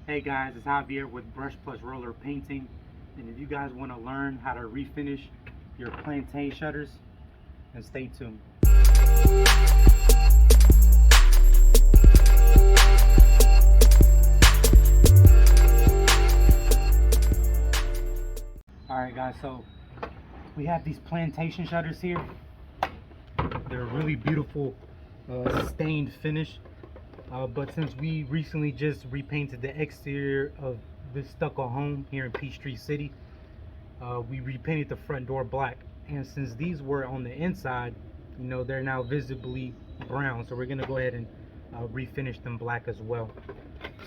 Hey guys, it's Javier with Brush Plus Roller Painting, and if you guys want to learn how to refinish your Plantation shutters, then stay tuned. Alright guys, so we have these Plantation shutters here. They're a really beautiful stained finish. But since we recently just repainted the exterior of this stucco home here in Peachtree City, we repainted the front door black. And since these were on the inside, you know, they're now visibly brown. So we're gonna go ahead and refinish them black as well.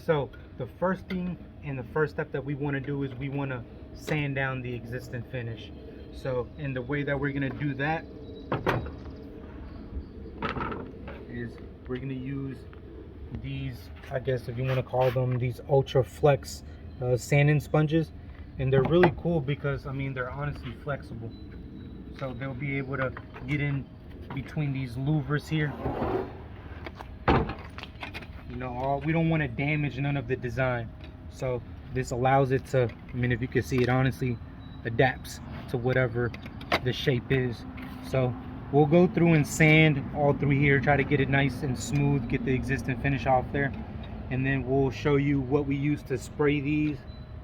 So the first thing and the first step that we want to do is we want to sand down the existing finish. So, and the way that we're gonna do that is we're gonna use these, I guess if you want to call them, these ultra flex sanding sponges, and they're really cool because I mean they're honestly flexible, so they'll be able to get in between these louvers here. You know, we don't want to damage none of the design, so this allows it to, I mean if you can see, it honestly adapts to whatever the shape is. So we'll go through and sand all through here, try to get it nice and smooth, get the existing finish off there, and then we'll show you what we use to spray these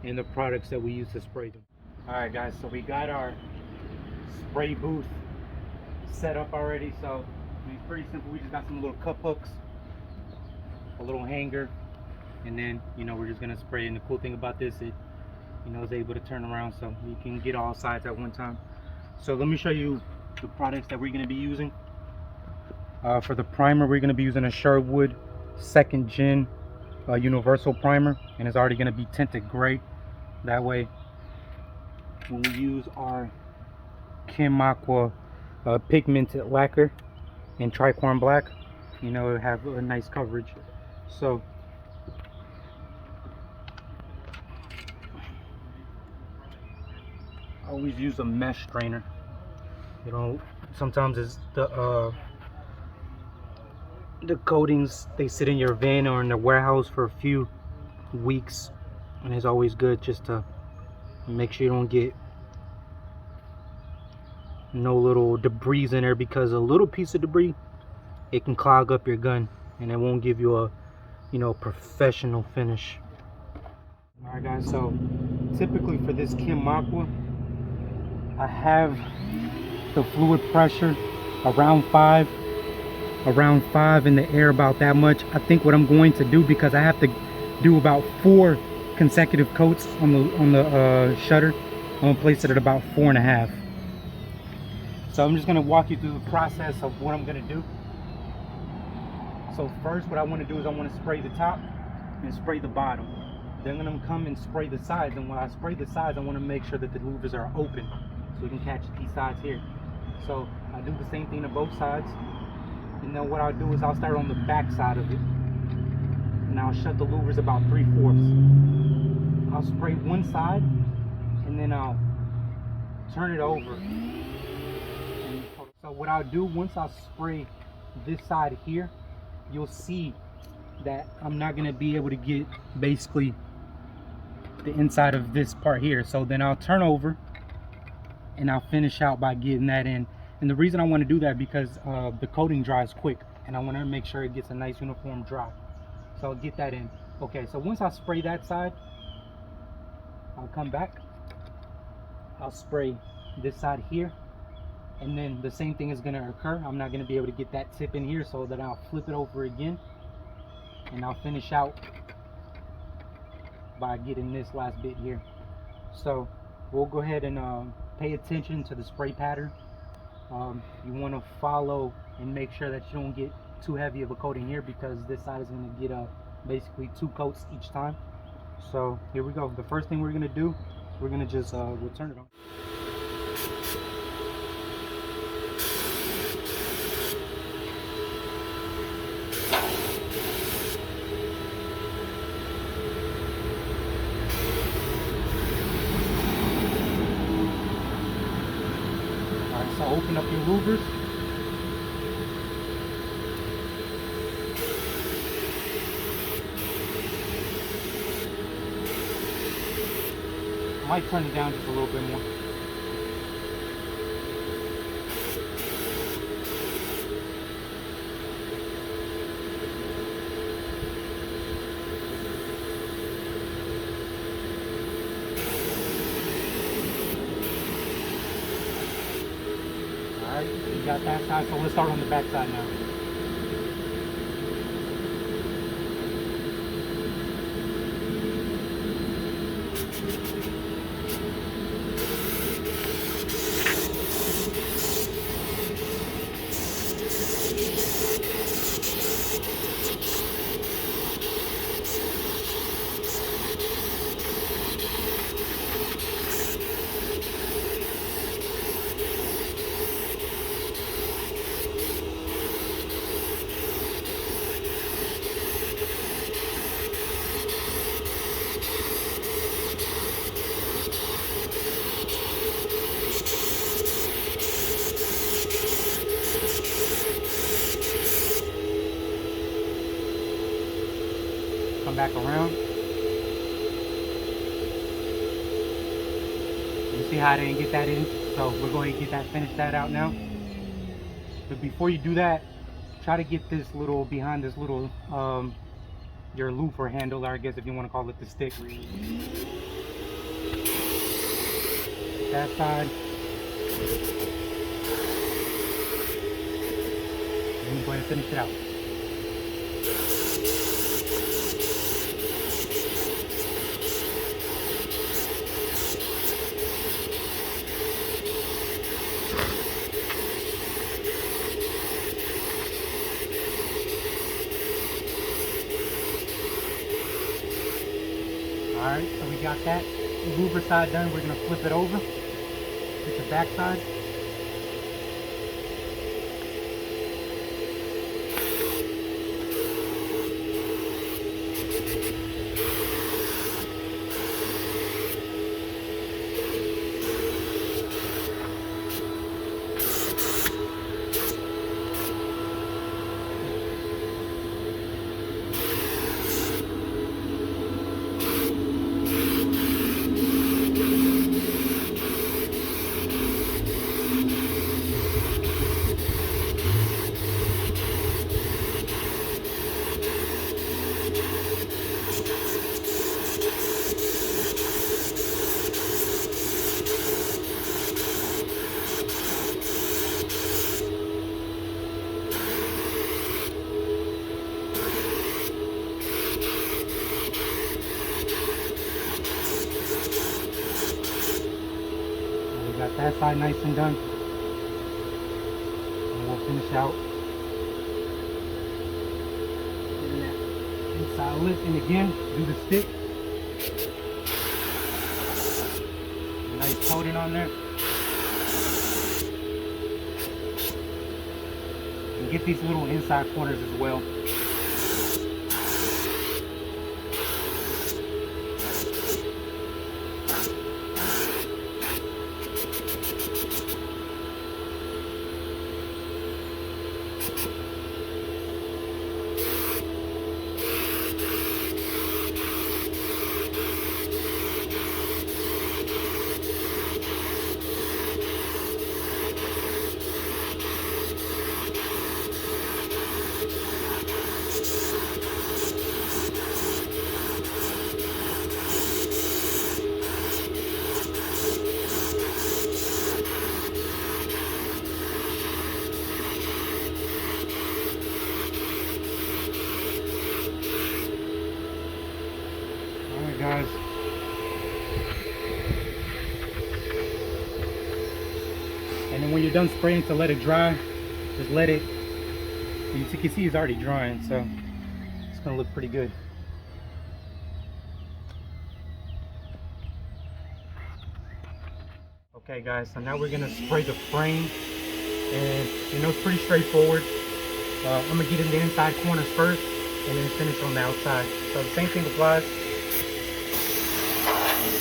and the products that we use to spray them. All right guys, so we got our spray booth set up already. So I mean, it's pretty simple. We just got some little cup hooks, a little hanger, and then, you know, we're just gonna spray. And the cool thing about this, it, you know, is able to turn around so you can get all sides at one time. So let me show you the products that we're going to be using. For the primer, we're going to be using a Sherwood 2nd Gen universal primer, and it's already going to be tinted gray. That way when we use our Kem Aqua pigmented lacquer and tricorn black, you know, it'll have a nice coverage. So I always use a mesh strainer. You know, sometimes it's the coatings, they sit in your van or in the warehouse for a few weeks, and it's always good just to make sure you don't get no little debris in there, because a little piece of debris, it can clog up your gun and it won't give you a, you know, professional finish. All right guys, so typically for this Kem Aqua, I have the fluid pressure around 5 in the air, about that much. I think what I'm going to do, because I have to do about 4 consecutive coats on the shutter, I'm gonna place it at about 4.5. So I'm just gonna walk you through the process of what I'm gonna do. So first, what I want to do is I want to spray the top and spray the bottom. Then I'm gonna come and spray the sides, and when I spray the sides, I want to make sure that the louvers are open so we can catch these sides here. So I do the same thing to both sides, and then what I'll do is I'll start on the back side of it, and I'll shut the louvers about 3/4. I'll spray one side, and then I'll turn it over. And so what I'll do, once I spray this side here, you'll see that I'm not going to be able to get basically the inside of this part here. So then I'll turn over and I'll finish out by getting that in. And the reason I want to do that, because the coating dries quick, and I want to make sure it gets a nice uniform dry. So I'll get that in. Okay, so once I spray that side, I'll come back, I'll spray this side here, and then the same thing is going to occur. I'm not going to be able to get that tip in here, so that I'll flip it over again, and I'll finish out by getting this last bit here. So we'll go ahead and pay attention to the spray pattern. You want to follow and make sure that you don't get too heavy of a coating here, because this side is going to get basically 2 coats each time. So here we go. The first thing we're going to do, we're going to just we'll turn it on. So open up your louvers. Might turn it down just a little bit more. Alright, you got that side, so let's start on the back side now. Come back around. You see how I didn't get that in? So we're going to finish that out now. But before you do that, try to get this little, behind this little, your loop or handle, or I guess if you want to call it the stick. That side. And we're going to finish it out. Alright, so we got that louver side done. We're going to flip it over. Get the back side. Got that side nice and done. And we'll finish out getting that inside lip. And again, do the stick. Nice coating on there. And get these little inside corners as well. Guys, and then when you're done spraying to let it dry, just let it, you can see it's already drying, so it's gonna look pretty good. Okay guys, so now we're gonna spray the frame, and you know it's pretty straightforward. I'm gonna get in the inside corners first and then finish on the outside. So the same thing applies.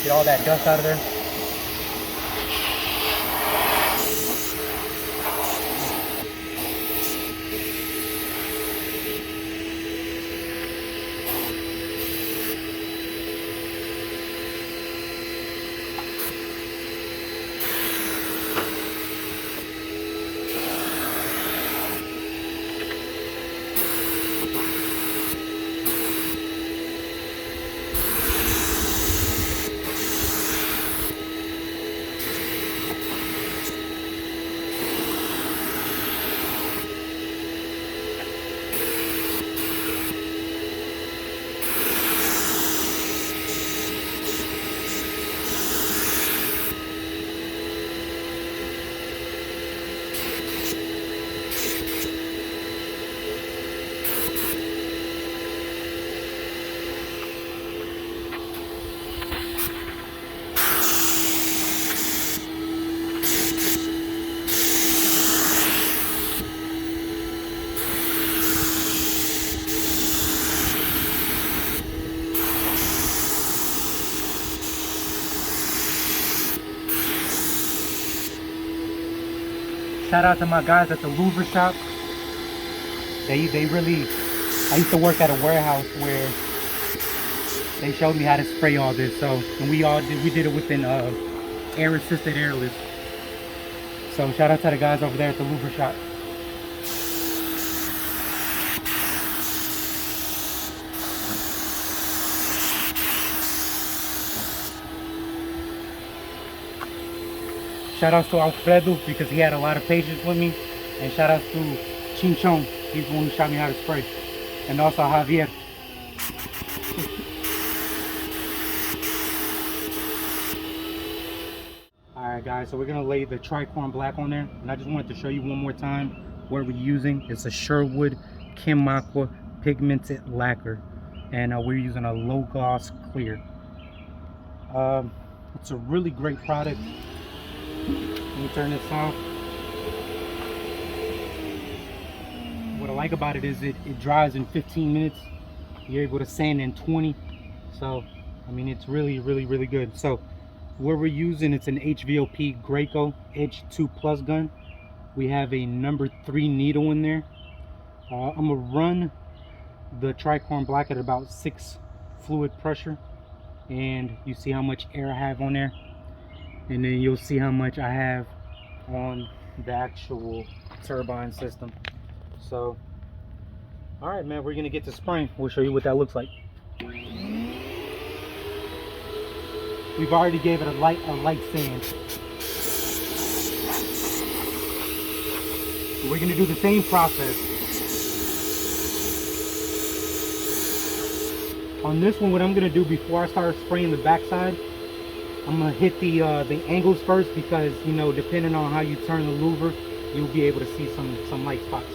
Get all that dust out of there. shout out to my guys at the louver shop. They really, I used to work at a warehouse where they showed me how to spray all this. So, and we did it within air assisted airless. So shout out to the guys over there at the louver shop. Shout outs to Alfredo because he had a lot of patience with me. And shout outs to Chinchon. He's the one who showed me how to spray. And also Javier. Alright guys, so we're going to lay the tricorn black on there. And I just wanted to show you one more time what we're using. It's a Sherwood Kem Aqua pigmented lacquer. And we're using a low gloss clear. It's a really great product. Let me turn this off. What I like about it is it dries in 15 minutes. You're able to sand in 20. So, I mean, it's really good. So, what we're using, it's an HVLP Graco Edge 2 Plus gun. We have a number 3 needle in there. I'm gonna run the tricorn black at about 6 fluid pressure. And you see how much air I have on there. And then you'll see how much I have on the actual turbine system. So, all right, man, we're gonna get to spraying. We'll show you what that looks like. We've already gave it a light sand. We're gonna do the same process. On this one, what I'm gonna do before I start spraying the backside, I'm gonna hit the angles first because, you know, depending on how you turn the louver, you'll be able to see some light spots.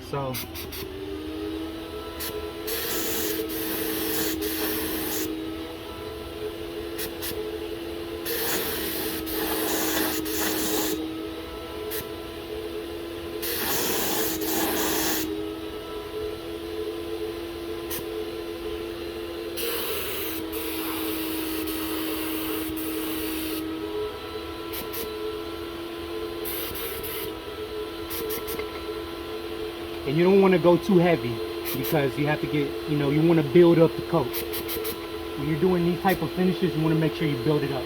So and you don't want to go too heavy because you have to get, you know, you want to build up the coat. When you're doing these type of finishes, you want to make sure you build it up.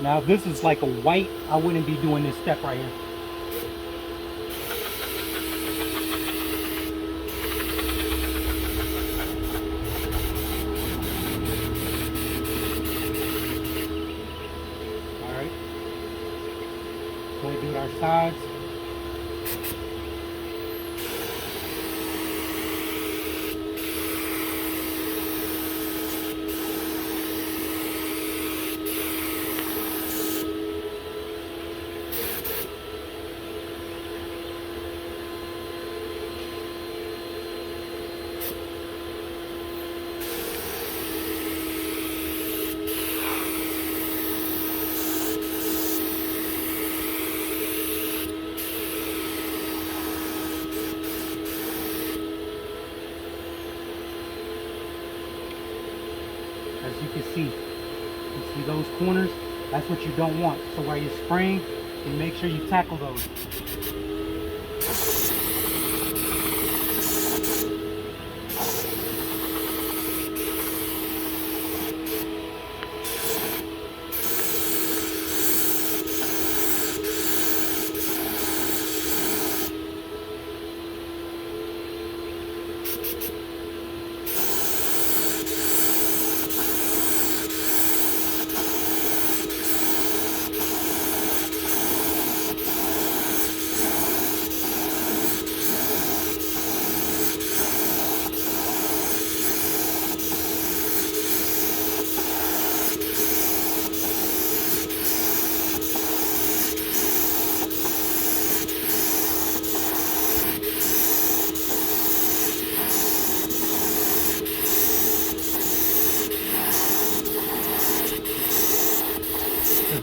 Now, if this is like a white, I wouldn't be doing this step right here. All right. Go ahead and do our sides. As you can see those corners? That's what you don't want. So while you're spraying, you make sure you tackle those.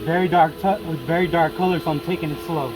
very dark with very dark color, so I'm taking it slow.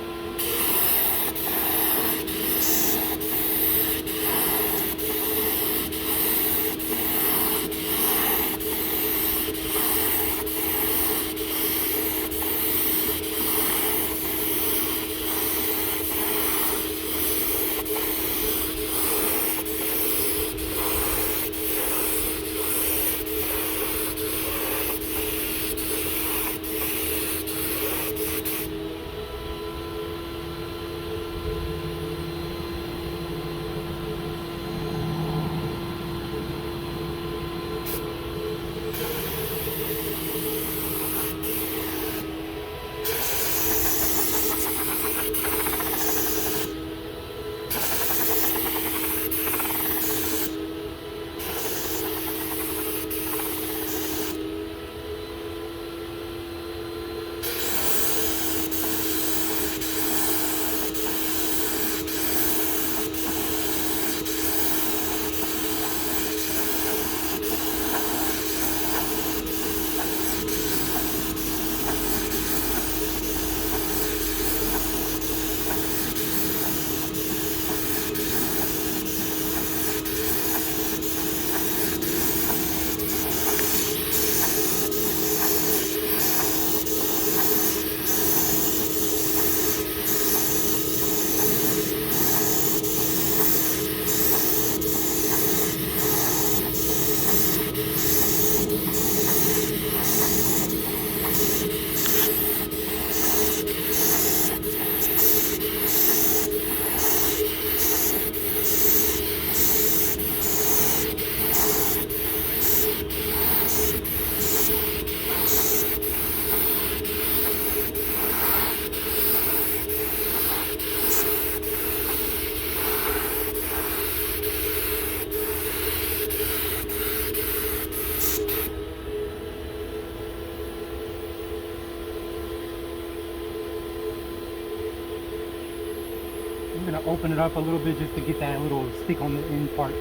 I'm gonna open it up a little bit just to get that little stick on the end part.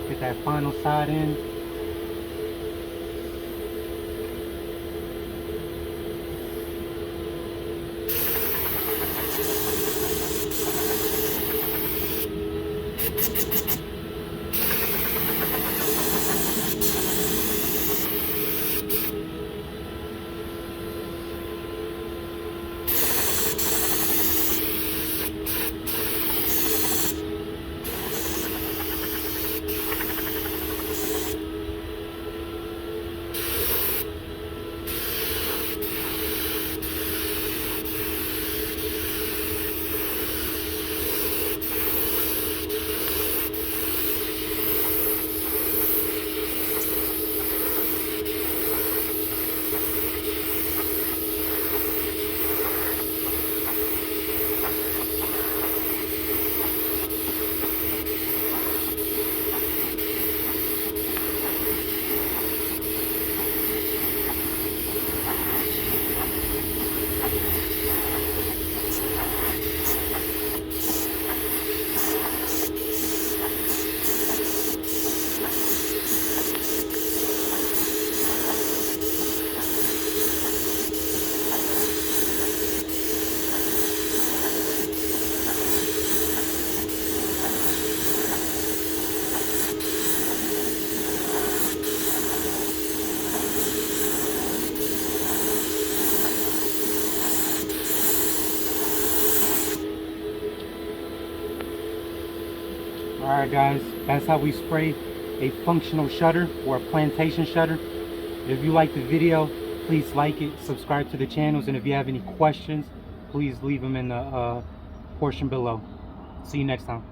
Get that final side in. Alright guys, that's how we spray a functional shutter or a plantation shutter. If you like the video, please like it, subscribe to the channels, and if you have any questions, please leave them in the portion below. See you next time.